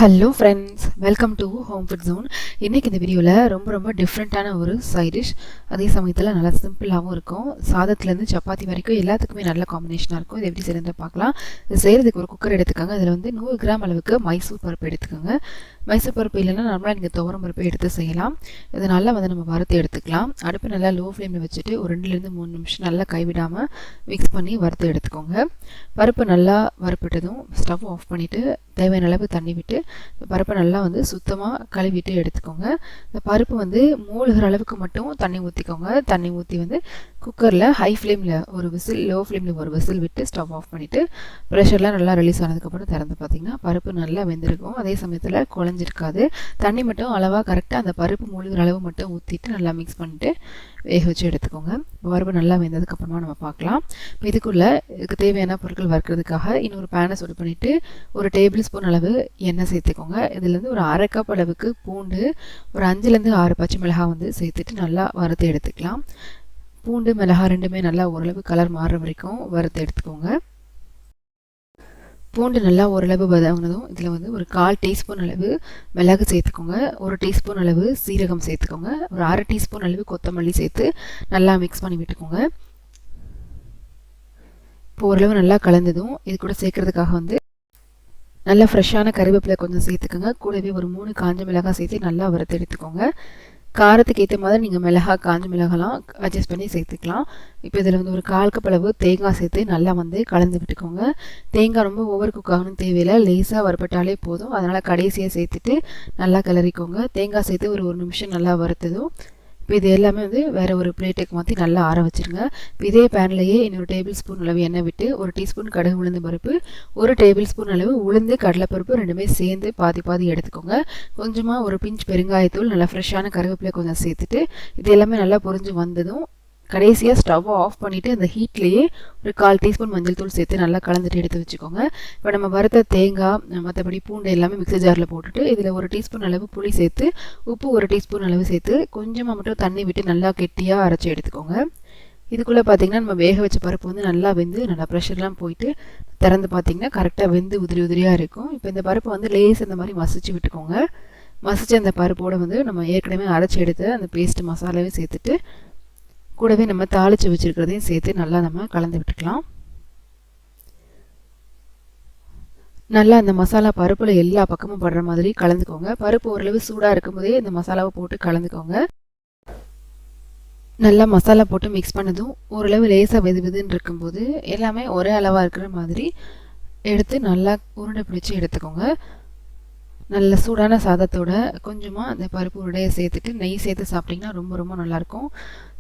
Hello friends, welcome to home food zone. இன்றைக்கி இந்த வீடியோவில் ரொம்ப டிஃப்ரெண்ட்டான ஒரு சைட் டிஷ், அதே சமயத்தில் நல்லா சிம்பிளாகவும் இருக்கும். சாதத்துலேருந்து சப்பாத்தி வரைக்கும் எல்லாத்துக்குமே நல்ல காம்பினேஷனாக இருக்கும். இது எப்படி செய்யறதை பார்க்கலாம். இது செய்கிறதுக்கு ஒரு குக்கர் எடுத்துக்கோங்க. அதில் வந்து 100 கிராம் அளவுக்கு மைசூர் பருப்பு எடுத்துக்கோங்க. மைசூர் பருப்பு இல்லைன்னா நார்மலாக நீங்கள் துவரம் பருப்பு எடுத்து செய்யலாம். இது நல்லா வந்து நம்ம வறுத்து எடுத்துக்கலாம். அடுப்பு நல்லா லோ ஃப்ளேமில் வச்சுட்டு ஒரு 2-3 நிமிஷம் நல்லா கைவிடாமல் மிக்ஸ் பண்ணி வறுத்து எடுத்துக்கோங்க. பருப்பு நல்லா வறுப்பட்டதும் ஸ்டவ் ஆஃப் பண்ணிவிட்டு தேவையான அளவு தண்ணி விட்டு பருப்பை நல்லா வந்து சுத்தமாக கழுவிட்டு எடுத்துக்கோங்க. இந்த பருப்பு வந்து மூழ்கிற அளவுக்கு மட்டும் தண்ணி ஊற்றிக்கோங்க. தண்ணி ஊற்றி வந்து குக்கரில் ஹை ஃப்ளேமில் ஒரு விசில், லோ ஃப்ளேமில் ஒரு விசில் விட்டு ஸ்டவ் ஆஃப் பண்ணிவிட்டு ப்ரெஷர்லாம் நல்லா ரிலீஸ் ஆனதுக்கப்புறம் திறந்து பார்த்திங்கன்னா பருப்பு நல்லா வெந்திருக்கும். அதே சமயத்தில் குழஞ்சிருக்காது. தண்ணி மட்டும் அளவாக கரெக்டாக அந்த பருப்பு மூழ்கிற அளவு மட்டும் ஊற்றிட்டு நல்லா மிக்ஸ் பண்ணிவிட்டு வேக வச்சு எடுத்துக்கோங்க. பருப்பு நல்லா வெந்ததுக்கப்புறமா நம்ம பார்க்கலாம். இப்போ இதுக்கு தேவையான பொருட்கள் வறுக்கிறதுக்காக இன்னொரு பேனை சுடு பண்ணிவிட்டு ஒரு டேபிள் ஸ்பூன் அளவு எண்ணெய் சேர்த்துக்கோங்க. இதுலேருந்து ஒரு 1/2 கப் அளவுக்கு பூண்டு, ஒரு 5-6 பச்சை மிளகாய் வந்து சேர்த்துட்டு நல்லா வறுத்து எடுத்துக்கலாம். பூண்டு மிளகாய் ரெண்டுமே நல்லா ஓரளவு கலர் மாறுற வரைக்கும் வறுத்து எடுத்துக்கோங்க. பூண்டு நல்லா ஓரளவு வதங்கினதும் இதில் வந்து ஒரு 1/4 டீஸ்பூன் அளவு மிளகு சேர்த்துக்கோங்க. 1 டீஸ்பூன் அளவு சீரகம் சேர்த்துக்கோங்க. ஒரு 1/2 டீஸ்பூன் அளவு கொத்தமல்லி சேர்த்து நல்லா மிக்ஸ் பண்ணி விட்டுக்கோங்க. இப்போ ஓரளவு நல்லா கலந்ததும் இது கூட சேர்க்கறதுக்காக வந்து நல்லா ஃப்ரெஷ்ஷான கறிவேப்பிலை கொஞ்சம் சேர்த்துக்கோங்க. கூடவே ஒரு 3 காஞ்ச மிளகாய் சேர்த்து நல்லா வறுத்து எடுத்துக்கோங்க. காரத்துக்கு ஏற்ற மாதிரி நீங்கள் மிளகாய், காஞ்ச மிளகாலாம் அட்ஜஸ்ட் பண்ணி சேர்த்துக்கலாம். இப்போ இதில் வந்து ஒரு 1/4 கப் அளவு தேங்காய் சேர்த்து நல்லா வந்து கலந்து விட்டுக்கோங்க. தேங்காய் ரொம்ப ஓவர் குக் ஆகணும் தேவையில்லை, லேசாக வறுப்பட்டாலே போதும். அதனால் கடைசியாக சேர்த்துட்டு நல்லா கிளறிக்கோங்க. தேங்காய் சேர்த்து ஒரு நிமிஷம் நல்லா வறுத்ததும் இப்போ இது எல்லாமே வந்து வேறு ஒரு பிளேட்டுக்கு மாற்றி நல்லா ஆற வச்சுருங்க. இப்போ இதே பேன்லேயே இன்னொரு டேபிள் ஸ்பூன் அளவு எண்ணெய் விட்டு ஒரு டீஸ்பூன் கடுகு உளுந்து பருப்பு, ஒரு டேபிள் ஸ்பூன் அளவு உளுந்து கடலைப்பருப்பு ரெண்டுமே சேர்ந்து பாதி எடுத்துக்கோங்க. கொஞ்சமாக ஒரு பிஞ்ச் பெருங்காயத்தூள், நல்லா ஃப்ரெஷ்ஷான கருவேப்பிலை கொஞ்சம் சேர்த்துட்டு இது எல்லாமே நல்லா பொரிஞ்சு வந்ததும் கடைசியாக ஸ்டவ்வை ஆஃப் பண்ணிவிட்டு அந்த ஹீட்லேயே ஒரு 1/4 டீஸ்பூன் மஞ்சள் தூள் சேர்த்து நல்லா கலந்துட்டு எடுத்து வச்சுக்கோங்க. இப்போ நம்ம வறுத்த தேங்காய், மற்றபடி பூண்டு எல்லாமே மிக்ஸி ஜாரில் போட்டுட்டு இதில் 1 டீஸ்பூன் அளவு புளி சேர்த்து, உப்பு 1 டீஸ்பூன் அளவு சேர்த்து கொஞ்சமாக மட்டும் தண்ணி விட்டு நல்லா கெட்டியாக அரைச்சி எடுத்துக்கோங்க. இதுக்குள்ளே பார்த்திங்கன்னா நம்ம வேக வச்ச பருப்பு வந்து நல்லா வெந்து நல்லா ப்ரெஷர்லாம் போயிட்டு திறந்து பார்த்திங்கன்னா கரெக்டாக வெந்து உதிரியாக இருக்கும். இப்போ இந்த பருப்பு வந்து லேஸ் இந்த மாதிரி மசிச்சு விட்டுக்கோங்க. மசிச்சு அந்த பருப்போடு வந்து நம்ம ஏற்கனவே அரைச்சி எடுத்து அந்த பேஸ்ட் மசாலாவே சேர்த்துட்டு கூடவே நம்ம தாளித்து வச்சுருக்கிறதையும் சேர்த்து நல்லா நம்ம கலந்து விட்டுக்கலாம். நல்லா அந்த மசாலா பருப்பில் எல்லா பக்கமும் படுற மாதிரி கலந்துக்கோங்க. பருப்பு ஓரளவு சூடாக இருக்கும்போதே இந்த மசாலாவை போட்டு கலந்துக்கோங்க. நல்லா மசாலா போட்டு மிக்ஸ் பண்ணதும் ஓரளவு லேசாக வெதுன்னு இருக்கும்போது எல்லாமே ஒரே அளவாக இருக்கிற மாதிரி எடுத்து நல்லா உருண்டை பிடிச்சி எடுத்துக்கோங்க. நல்ல சூடான சாதத்தோட கொஞ்சமாக அந்த பருப்பு உருண்டையை சேர்த்துட்டு நெய் சேர்த்து சாப்பிட்டிங்கன்னா ரொம்ப நல்லாயிருக்கும்.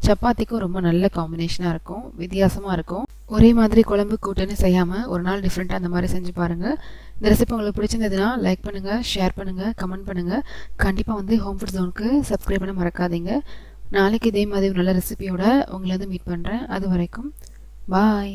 சப்பாத்திக்கும் ரொம்ப நல்ல காம்பினேஷனாக இருக்கும், வித்தியாசமாக இருக்கும். ஒரே மாதிரி குழம்பு கூட்டுன்னு செய்யாமல் ஒரு நாள் டிஃப்ரெண்ட்டாக அந்த மாதிரி செஞ்சு பாருங்கள். இந்த ரெசிபி உங்களுக்கு பிடிச்சிருந்ததுன்னா லைக் பண்ணுங்கள், ஷேர் பண்ணுங்கள், கமெண்ட் பண்ணுங்கள். கண்டிப்பாக வந்து ஹோம் ஃபுட் ஜோனுக்கு சப்ஸ்கிரைப் பண்ண மறக்காதீங்க. நாளைக்கு இதே மாதிரி ஒரு நல்ல ரெசிபியோட உங்களை வந்து மீட் பண்ணுறேன். அது வரைக்கும் பாய்.